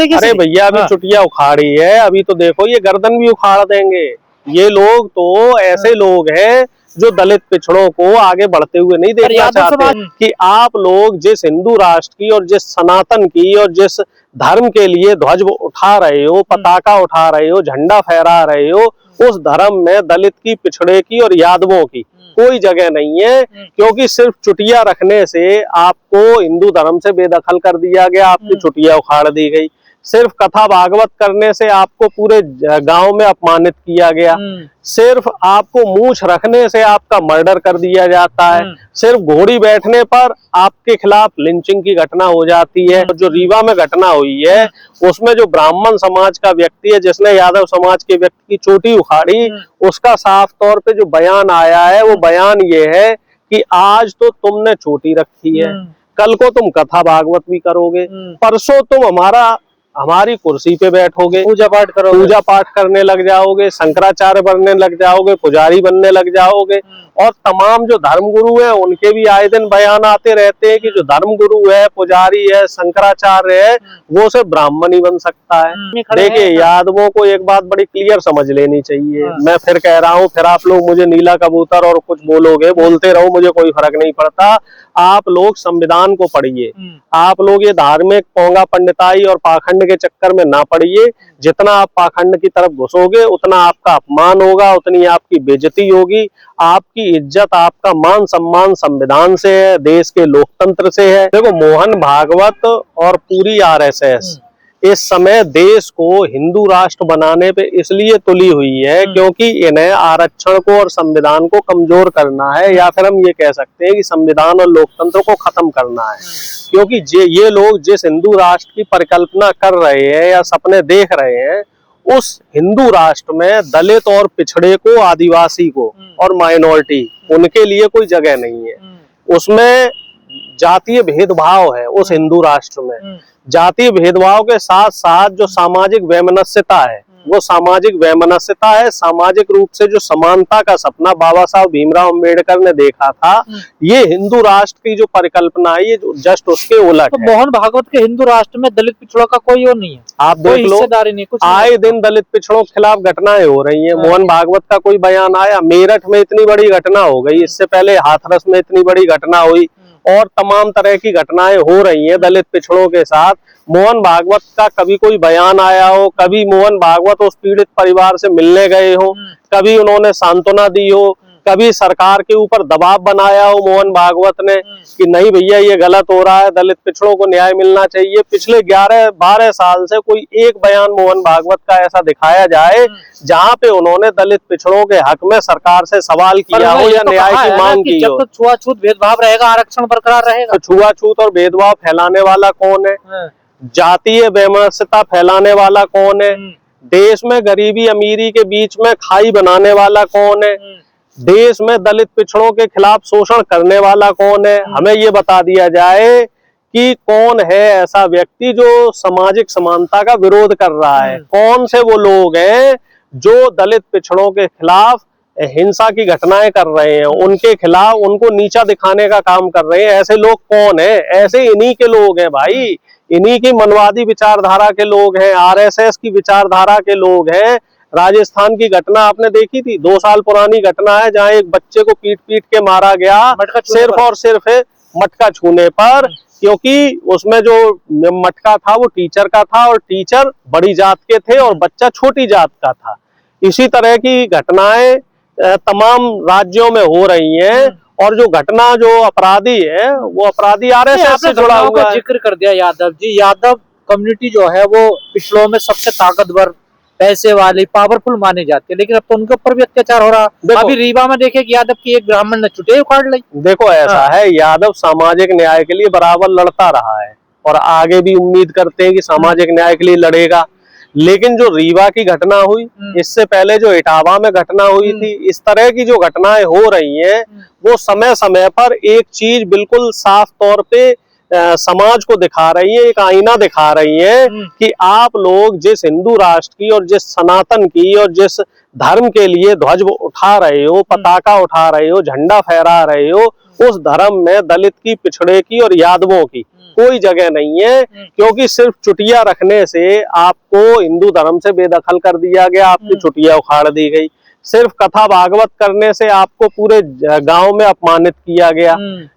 अरे भैया अभी चुटिया उखाड़ी है, अभी तो देखो ये गर्दन भी उखाड़ देंगे। ये लोग तो ऐसे लोग हैं जो दलित पिछड़ों को आगे बढ़ते हुए नहीं देखना चाहते कि आप लोग जिस हिंदू राष्ट्र की और जिस सनातन की और जिस धर्म के लिए ध्वज उठा रहे हो, पताका उठा रहे हो, झंडा फहरा रहे हो, उस धर्म में दलित की, पिछड़े की और यादवों की कोई जगह नहीं है। क्योंकि सिर्फ चुटिया रखने से आपको हिंदू धर्म से बेदखल कर दिया गया, आपकी चुटिया उखाड़ दी गई। सिर्फ कथा भागवत करने से आपको पूरे गांव में अपमानित किया गया। सिर्फ आपको मूछ रखने से आपका मर्डर कर दिया जाता है। सिर्फ घोड़ी बैठने पर आपके खिलाफ लिंचिंग की घटना हो जाती है। जो रीवा में घटना हुई है उसमें जो ब्राह्मण समाज का व्यक्ति है जिसने यादव समाज के व्यक्ति की चोटी उखाड़ी, उसका साफ तौर पे जो बयान आया है वो बयान ये है कि आज तो तुमने चोटी रखी है, कल को तुम कथा भागवत भी करोगे, परसों तुम हमारी कुर्सी पे बैठोगे, पूजा पाठ करने लग जाओगे, शंकराचार्य बनने लग जाओगे, पुजारी बनने लग जाओगे। और तमाम जो धर्मगुरु है उनके भी आए दिन बयान आते रहते हैं कि जो धर्मगुरु है, पुजारी है, शंकराचार्य है, वो सिर्फ ब्राह्मण ही बन सकता है। देखिए यादवों को एक बात बड़ी क्लियर समझ लेनी चाहिए। मैं फिर कह रहा हूँ, फिर आप लोग मुझे नीला कबूतर और कुछ बोलोगे, बोलते रहो, मुझे कोई फर्क नहीं पड़ता। आप लोग संविधान को पढ़िए, आप लोग ये धार्मिक पोंगा पंडिताई और पाखंड के चक्कर में ना पड़िए। जितना आप पाखंड की तरफ घुसोगे उतना आपका अपमान होगा, उतनी आपकी बेइज्जती होगी। आपकी इज्जत, आपका मान सम्मान संविधान से है, देश के लोकतंत्र से है। देखो मोहन भागवत और पूरी आरएसएस इस समय देश को हिंदू राष्ट्र बनाने पे इसलिए तुली हुई है क्योंकि इन्हें आरक्षण को और संविधान को कमजोर करना है, या फिर हम ये कह सकते हैं कि संविधान और लोकतंत्र को खत्म करना है। क्योंकि ये लोग जिस हिंदू राष्ट्र की परिकल्पना कर रहे हैं या सपने देख रहे हैं, उस हिंदू राष्ट्र में दलित और पिछड़े को, आदिवासी को और माइनॉरिटी, उनके लिए कोई जगह नहीं है। उसमें जातीय भेदभाव है उस हिंदू राष्ट्र में। जातीय भेदभाव के साथ साथ जो सामाजिक वैमनस्यता है, वो सामाजिक वैमनस्यता है। सामाजिक रूप से जो समानता का सपना बाबा साहब भीमराव अम्बेडकर ने देखा था, ये हिंदू राष्ट्र की जो परिकल्पना है, ये जस्ट उसके उलट है। मोहन भागवत के हिंदू राष्ट्र में दलित पिछड़ों का कोई और नहीं है। आप देख लो, आए दिन दलित पिछड़ों के खिलाफ घटनाएं हो रही हैं। मोहन भागवत का कोई बयान आया, मेरठ में इतनी बड़ी घटना हो गई, इससे पहले हाथरस में इतनी बड़ी घटना हुई और तमाम तरह की घटनाएं हो रही हैं दलित पिछड़ों के साथ। मोहन भागवत का कभी कोई बयान आया हो, कभी मोहन भागवत उस पीड़ित परिवार से मिलने गए हो, कभी उन्होंने सांत्वना दी हो, कभी सरकार के ऊपर दबाव बनाया हो मोहन भागवत ने कि नहीं भैया ये गलत हो रहा है, दलित पिछड़ों को न्याय मिलना चाहिए। पिछले 11-12 साल से कोई एक बयान मोहन भागवत का ऐसा दिखाया जाए जहां पे उन्होंने दलित पिछड़ों के हक में सरकार से सवाल किया हो या न्याय की मांग की हो। जब तक छुआछूत भेदभाव रहेगा, आरक्षण बरकरार रहेगा। तो छुआछूत और भेदभाव फैलाने वाला कौन है? जातीय वैमनस्यता फैलाने वाला कौन है? देश में गरीबी अमीरी के बीच में खाई बनाने वाला कौन है? देश में दलित पिछड़ों के खिलाफ शोषण करने वाला कौन है? हमें ये बता दिया जाए कि कौन है ऐसा व्यक्ति जो सामाजिक समानता का विरोध कर रहा है। कौन से वो लोग हैं जो दलित पिछड़ों के खिलाफ हिंसा की घटनाएं कर रहे हैं, उनके खिलाफ उनको नीचा दिखाने का काम कर रहे हैं। ऐसे लोग कौन है? ऐसे इन्हीं के लोग हैं भाई, इन्हीं की मनवादी विचारधारा के लोग हैं, आरएसएस की विचारधारा के लोग हैं। राजस्थान की घटना आपने देखी थी, 2 साल पुरानी घटना है, जहां एक बच्चे को पीट पीट के मारा गया सिर्फ और सिर्फ मटका छूने पर, क्योंकि उसमें जो मटका था वो टीचर का था और टीचर बड़ी जात के थे और बच्चा छोटी जात का था। इसी तरह की घटनाएं तमाम राज्यों में हो रही हैं और जो घटना, जो अपराधी है, वो अपराधी आरएसएस से जुड़ा हुआ है। जिक्र कर दिया यादव जी, यादव कम्युनिटी जो है वो पिछड़ों में सबसे ताकतवर, पैसे वाली, पावरफुल माने जाते हैं, लेकिन अब तो उनके ऊपर भी अत्याचार हो रहा। अभी रीवा में देखे कि यादव की एक ब्राह्मण ने चुटिया उखाड़ ली। देखो ऐसा है, यादव सामाजिक न्याय के लिए बराबर लड़ता रहा है और आगे भी उम्मीद करते हैं कि सामाजिक न्याय के लिए लड़ेगा। लेकिन जो रीवा की घटना हुई, इससे पहले जो इटावा में घटना हुई थी, इस तरह की जो घटनाएं हो रही हैं, वो समय समय पर एक चीज बिल्कुल साफ तौर पे समाज को दिखा रही है, एक आईना दिखा रही है कि आप लोग जिस हिंदू राष्ट्र की और जिस सनातन की और जिस धर्म के लिए ध्वज उठा रहे हो, पताका उठा रहे हो, झंडा फहरा रहे हो, उस धर्म में दलित की, पिछड़े की और यादवों की कोई जगह नहीं है, क्योंकि सिर्फ चुटिया रखने से आपको हिंदू धर्म से बेदखल कर दिया गया, आपकी चुटिया उखाड़ दी गई। सिर्फ कथा भागवत करने से आपको पूरे गांव में अपमानित किया गया।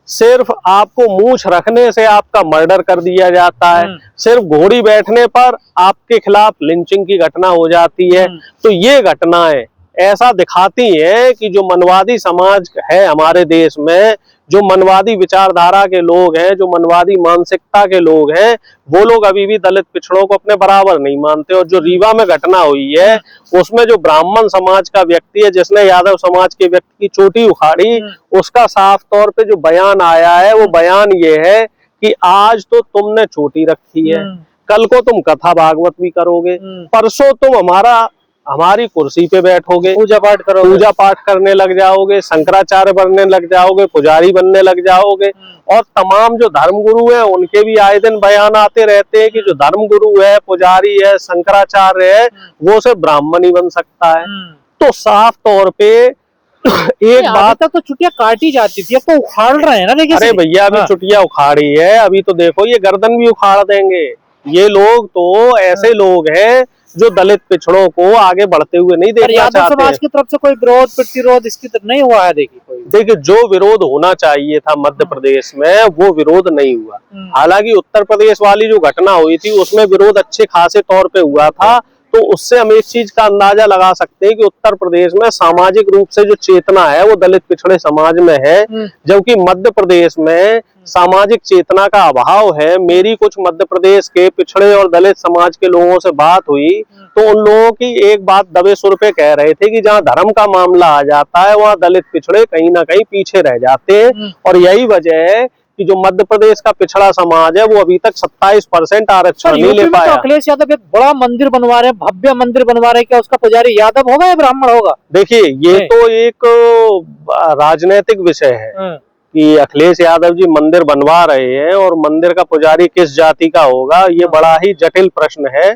सिर्फ आपको मूछ रखने से आपका मर्डर कर दिया जाता है। सिर्फ घोड़ी बैठने पर आपके खिलाफ लिंचिंग की घटना हो जाती है। तो ये घटनाएं ऐसा दिखाती हैं कि जो मनवादी समाज है हमारे देश में, जो मनवादी विचारधारा के लोग हैं, जो मनवादी मानसिकता के लोग हैं, वो लोग अभी भी दलित पिछड़ों को अपने बराबर नहीं मानते। और जो रीवा में घटना हुई है उसमें जो ब्राह्मण समाज का व्यक्ति है जिसने यादव समाज के व्यक्ति की चोटी उखाड़ी, उसका साफ तौर पे जो बयान आया है वो बयान ये है कि आज तो तुमने चोटी रखी है, कल को तुम कथा भागवत भी करोगे, परसों तुम हमारी कुर्सी पे बैठोगे, पूजा पाठ करने लग जाओगे, शंकराचार्य बनने लग जाओगे, पुजारी बनने लग जाओगे। और तमाम जो धर्मगुरु हैं उनके भी आए दिन बयान आते रहते हैं कि जो धर्मगुरु है, पुजारी है, शंकराचार्य है, वो सिर्फ ब्राह्मण ही बन सकता है। तो साफ तौर पे एक बात, तक तो चुटिया काटी जाती थी, अब तो उखाड़ रहे हैं ना। देखिए अरे भैया अभी चुटिया उखाड़ी है, अभी तो देखो ये गर्दन भी उखाड़ देंगे। ये लोग तो ऐसे लोग हैं जो दलित पिछड़ों को आगे बढ़ते हुए नहीं देखना चाहते। समाज की तरफ से कोई विरोध प्रतिरोध इसकी तरफ नहीं हुआ है। देखिए जो विरोध होना चाहिए था मध्य प्रदेश में वो विरोध नहीं हुआ। हालांकि उत्तर प्रदेश वाली जो घटना हुई थी उसमें विरोध अच्छे खासे तौर पे हुआ था। तो उससे हम एक चीज का अंदाजा लगा सकते हैं कि उत्तर प्रदेश में सामाजिक रूप से जो चेतना है वो दलित पिछड़े समाज में है, जबकि मध्य प्रदेश में सामाजिक चेतना का अभाव है। मेरी कुछ मध्य प्रदेश के पिछड़े और दलित समाज के लोगों से बात हुई तो उन लोगों की एक बात दबे सुर पे कह रहे थे कि जहाँ धर्म का मामला आ जाता है वहाँ दलित पिछड़े कहीं ना कहीं पीछे रह जाते हैं। और यही वजह है कि जो मध्य प्रदेश का पिछड़ा समाज है वो अभी तक 27% आरक्षण नहीं ले पाया। तो अखिलेश यादव एक बड़ा मंदिर बनवा रहे हैं, भव्य मंदिर बनवा रहे हैं, क्या उसका पुजारी यादव होगा या ब्राह्मण होगा? देखिए ये तो एक राजनीतिक विषय है कि अखिलेश यादव जी मंदिर बनवा रहे हैं और मंदिर का पुजारी किस जाति का होगा, ये बड़ा ही जटिल प्रश्न है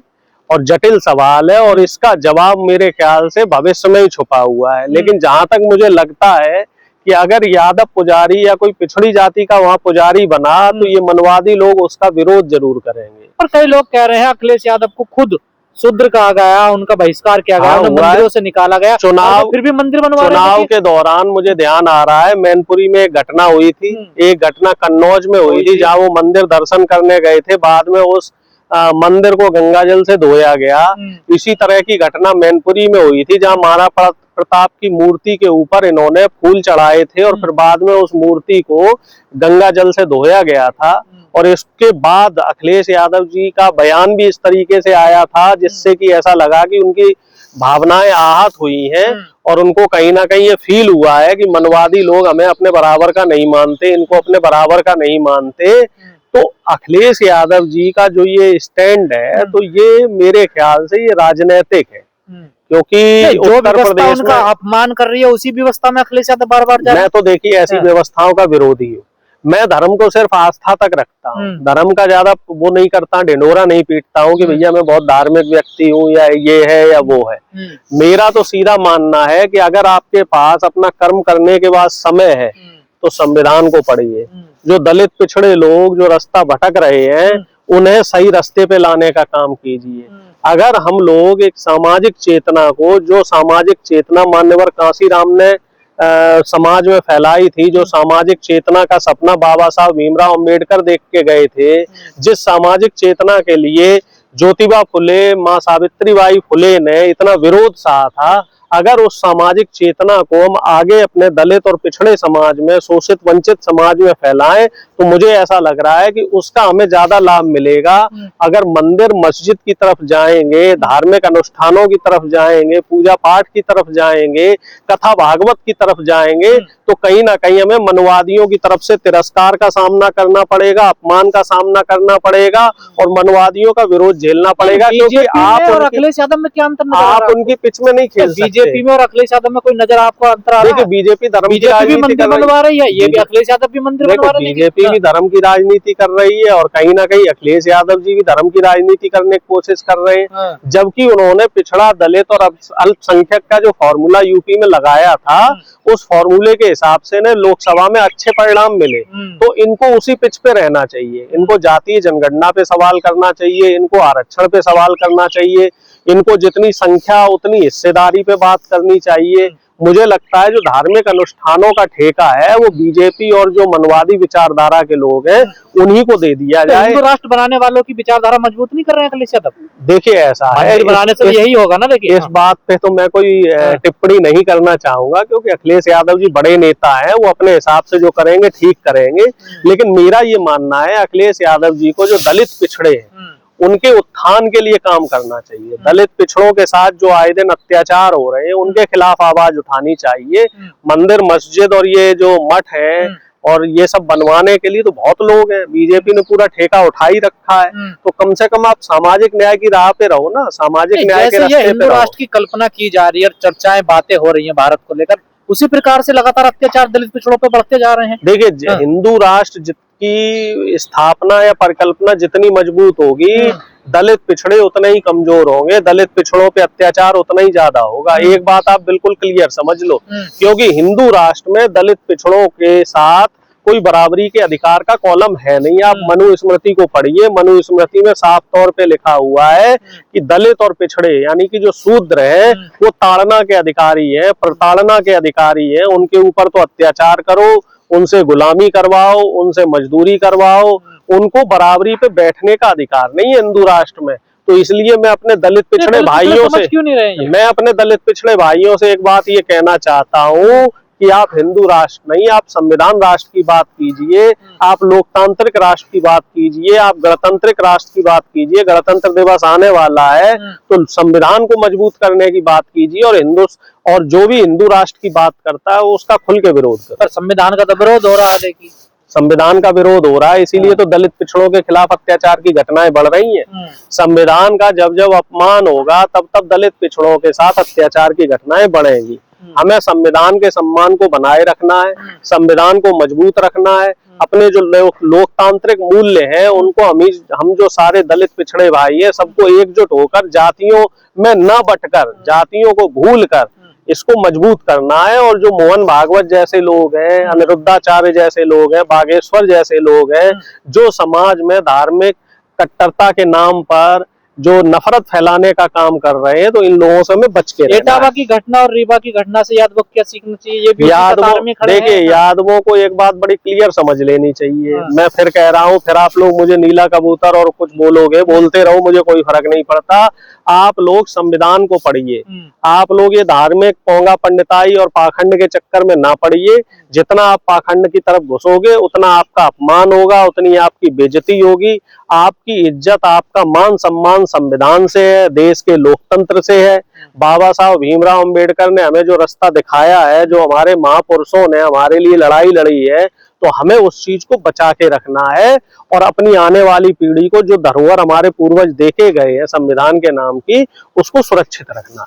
और जटिल सवाल है। और इसका जवाब मेरे ख्याल से भविष्य में ही छुपा हुआ है। लेकिन जहां तक मुझे लगता है कि अगर यादव पुजारी या कोई पिछड़ी जाति का वहां पुजारी बना तो ये मनवादी लोग उसका विरोध जरूर करेंगे। और कई लोग कह रहे हैं अखिलेश यादव को खुद शूद्र कहा गया, उनका बहिष्कार किया गया, मंदिरों से निकाला गया, चुनाव फिर भी मंदिर बनवा चुनाव के दौरान मुझे ध्यान आ रहा है मैनपुरी में एक घटना हुई थी, एक घटना कन्नौज में हुई थी जहाँ वो मंदिर दर्शन करने गए थे, बाद में उस मंदिर को गंगाजल से धोया गया। इसी तरह की घटना मैनपुरी में हुई थी जहाँ महाराणा प्रताप की मूर्ति के ऊपर इन्होंने फूल चढ़ाए थे और फिर बाद में उस मूर्ति को गंगाजल से धोया गया था। और इसके बाद अखिलेश यादव जी का बयान भी इस तरीके से आया था जिससे कि ऐसा लगा कि उनकी भावनाएं आहत हुई हैं और उनको कहीं ना कहीं ये फील हुआ है कि मनवादी लोग हमें अपने बराबर का नहीं मानते, इनको अपने बराबर का नहीं मानते। तो अखिलेश यादव जी का जो ये स्टैंड है तो ये मेरे ख्याल से ये राजनीतिक है, क्योंकि उत्तर प्रदेश में अपमान कर रही है उसी व्यवस्था में अखिलेश यादव बार बार मैं तो देखिए ऐसी व्यवस्थाओं का विरोधी हूँ। मैं धर्म को सिर्फ आस्था तक रखता हूँ, धर्म का ज्यादा वो नहीं करता, ढिंढोरा नहीं पीटता हूँ कि भैया मैं बहुत धार्मिक व्यक्ति हूँ या ये है या वो है। मेरा तो सीधा मानना है कि अगर आपके पास अपना कर्म करने के बाद समय है तो संविधान को पढ़िए। जो दलित पिछड़े लोग जो रास्ता भटक रहे हैं उन्हें सही रास्ते पे लाने का काम कीजिए। अगर हम लोग एक सामाजिक चेतना को, जो सामाजिक चेतना मान्यवर कांशीराम ने समाज में फैलाई थी, जो सामाजिक चेतना का सपना बाबा साहब भीमराव अंबेडकर देख के गए थे, जिस सामाजिक चेतना के लिए ज्योतिबा फुले, माँ सावित्रीबाई फुले ने इतना विरोध सहा था, अगर उस सामाजिक चेतना को हम आगे अपने दलित और पिछड़े समाज में, शोषित वंचित समाज में फैलाएं तो मुझे ऐसा लग रहा है कि उसका हमें ज्यादा लाभ मिलेगा। अगर मंदिर मस्जिद की तरफ जाएंगे, धार्मिक अनुष्ठानों की तरफ जाएंगे, पूजा पाठ की तरफ जाएंगे, कथा भागवत की तरफ जाएंगे तो कहीं ना कहीं हमें मनवादियों की तरफ से तिरस्कार का सामना करना पड़ेगा, अपमान का सामना करना पड़ेगा और मनवादियों का विरोध झेलना पड़ेगा। क्योंकि आप और अखिलेश यादव में क्या अंतर, आप उनकी पिच में नहीं खेल सकते। बीजेपी में और अखिलेश यादव में कोई नजर आपको अंतर आ रहा है? देखिए बीजेपी धर्म की राजनीति बनवा रही है, ये भी अखिलेश यादव भी मंदिर बनवा रहे हैं। बीजेपी भी धर्म की राजनीति कर रही है और कहीं ना कहीं अखिलेश यादव जी भी धर्म की राजनीति करने की कोशिश कर रहे हैं। जबकि उन्होंने पिछड़ा, दलित और अल्पसंख्यक का जो फॉर्मूला यूपी में लगाया था उस फॉर्मूले के हिसाब से ना लोकसभा में अच्छे परिणाम मिले, तो इनको उसी पिच पे रहना चाहिए। इनको जातीय जनगणना पे सवाल करना चाहिए, इनको आरक्षण पे सवाल करना चाहिए, इनको जितनी संख्या उतनी हिस्सेदारी पे बात करनी चाहिए। मुझे लगता है जो धार्मिक अनुष्ठानों का ठेका है वो बीजेपी और जो मनवादी विचारधारा के लोग हैं उन्हीं को दे दिया जाए। हिंदू राष्ट्र बनाने वालों की विचारधारा मजबूत नहीं कर रहे हैं अखिलेश यादव? देखिए ऐसा है, बनाने से यही होगा ना। देखिए इस बात पे तो मैं कोई टिप्पणी नहीं करना चाहूंगा, क्योंकि अखिलेश यादव जी बड़े नेता हैं, वो अपने हिसाब से जो करेंगे ठीक करेंगे। लेकिन मेरा ये मानना है अखिलेश यादव जी को जो दलित पिछड़े हैं उनके उत्थान के लिए काम करना चाहिए। दलित पिछड़ों के साथ जो आए दिन अत्याचार हो रहे हैं उनके खिलाफ आवाज उठानी चाहिए। मंदिर मस्जिद और ये जो मठ है और ये सब बनवाने के लिए तो बहुत लोग हैं, बीजेपी ने पूरा ठेका उठा ही रखा है। तो कम से कम आप सामाजिक न्याय की राह पे रहो ना, सामाजिक न्याय के रास्ते पे रहो। हिंदू राष्ट्र की कल्पना की जा रही है, चर्चाएं बातें हो रही हैं भारत को लेकर, उसी प्रकार से लगातार अत्याचार दलित पिछड़ों पर बढ़ते जा रहे हैं। देखिए हिंदू राष्ट्र की स्थापना या परिकल्पना जितनी मजबूत होगी, दलित पिछड़े उतने ही कमजोर होंगे, दलित पिछड़ों पे अत्याचार उतना ही ज्यादा होगा। एक बात आप बिल्कुल क्लियर समझ लो, क्योंकि हिंदू राष्ट्र में दलित पिछड़ों के साथ कोई बराबरी के अधिकार का कॉलम है नहीं। आप मनु स्मृति को पढ़िए, मनु स्मृति में साफ तौर पे लिखा हुआ है कि दलित और पिछड़े यानी कि जो शूद्र है वो ताड़ना के अधिकारी है, प्रताड़ना के अधिकारी है। उनके ऊपर तो अत्याचार करो, उनसे गुलामी करवाओ, उनसे मजदूरी करवाओ, उनको बराबरी पे बैठने का अधिकार नहीं है हिंदू राष्ट्र में। तो इसलिए मैं अपने दलित पिछड़े भाइयों से एक बात ये कहना चाहता हूँ कि आप हिंदू राष्ट्र नहीं, आप संविधान राष्ट्र की बात कीजिए, आप लोकतांत्रिक राष्ट्र की बात कीजिए, आप गणतांत्रिक राष्ट्र की बात कीजिए। गणतंत्र दिवस आने वाला है तो संविधान को मजबूत करने की बात कीजिए, और जो भी हिंदू राष्ट्र की बात करता है उसका खुल के विरोध करो। पर संविधान का तो विरोध हो रहा है। देखिए संविधान का विरोध हो रहा है, इसीलिए तो दलित पिछड़ों के खिलाफ अत्याचार की घटनाएं बढ़ रही हैं। संविधान का जब जब अपमान होगा तब तब दलित पिछड़ों के साथ अत्याचार की घटनाएं बढ़ेंगी। हमें संविधान के सम्मान को बनाए रखना है, संविधान को मजबूत रखना है। अपने जो लोकतांत्रिक मूल्य हैं उनको हम जो सारे दलित पिछड़े भाई हैं सबको एकजुट होकर जातियों में न बंटकर, जातियों को भूल कर इसको मजबूत करना है। और जो मोहन भागवत जैसे लोग हैं, अनिरुद्धाचार्य जैसे लोग हैं, बागेश्वर जैसे लोग हैं, जो समाज में धार्मिक कट्टरता के नाम पर जो नफरत फैलाने का काम कर रहे हैं, तो इन लोगों से हमें बच के रहना है। एटावा की घटना और रीवा की घटना से यादवों को क्या सीखना चाहिए? ये भी देखिए यादवों को एक बात बड़ी क्लियर समझ लेनी चाहिए। मैं फिर कह रहा हूँ, फिर आप लोग मुझे नीला कबूतर और कुछ बोलोगे, बोलते रहो, मुझे कोई फर्क नहीं पड़ता। आप लोग संविधान को पढ़िए, आप लोग ये धार्मिक पोंगा पंडिताई और पाखंड के चक्कर में ना पड़िए। जितना आप पाखंड की तरफ घुसोगे उतना आपका अपमान होगा, उतनी आपकी बेइज्जती होगी। आपकी इज्जत, आपका मान सम्मान संविधान से है, देश के लोकतंत्र से है। बाबा साहब भीमराव अंबेडकर ने हमें जो रास्ता दिखाया है, जो हमारे महापुरुषों ने हमारे लिए लड़ाई लड़ी है, तो हमें उस चीज को बचा के रखना है और अपनी आने वाली पीढ़ी को जो धरोहर हमारे पूर्वज देके गए हैं संविधान के नाम की, उसको सुरक्षित रखना।